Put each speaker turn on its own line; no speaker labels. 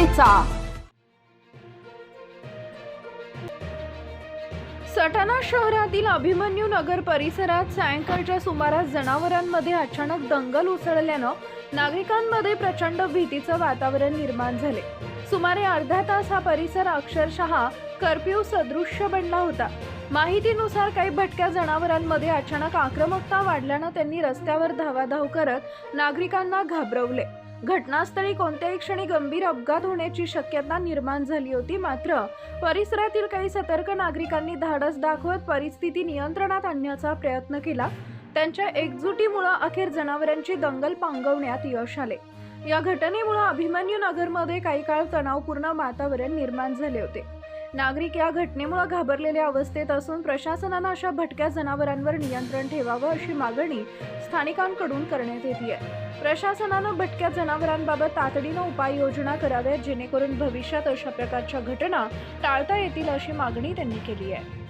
करायचा।
सटाणा शहरातील अभिमन्यू नगर परिसरात सायंकाळच्या सुमारास जनावरांमध्ये अचानक दंगल उसळल्यानं नागरिकांमध्ये प्रचंड भीतीचं वातावरण निर्माण झाले। सुमारे अर्धा तास हा परिसर अक्षरशः कर्फ्यू सदृश्य बनला होता। माहितीनुसार काही भटक्या जनावरांमध्ये अचानक आक्रमकता वाढल्यानं त्यांनी रस्त्यावर धावाधाव करत नागरिकांना घाबरवले। घटनास्थळी कोणत्याही क्षणी गंभीर अपघात होण्याची शक्यता निर्माण झाली होती। मात्र परिसरातील काही सतर्क नागरिकांनी धाडस दाखवत परिस्थिती नियंत्रणात आणण्याचा प्रयत्न केला। त्यांच्या एकजुटीमुळे अखेर जनावरांची दंगल पांगवण्यात यश आले। या घटनेमुळे अभिमन्यू नगरमध्ये काही काळ तणावपूर्ण वातावरण निर्माण झाले होते। नागरिक या घटनेमुळे घाबरलेल्या अवस्थेत असून प्रशासनाने अशा भटक्या जनावरांवर नियंत्रण ठेवावं अशी मागणी स्थानिकांकडून करण्यात येते आहे। प्रशासनाने भटक्या जनावरांबाबत तातडीने उपाययोजना कराव्यात जेणेकरून भविष्यात अशा प्रकारच्या घटना टाळता येतील अशी मागणी त्यांनी केली आहे।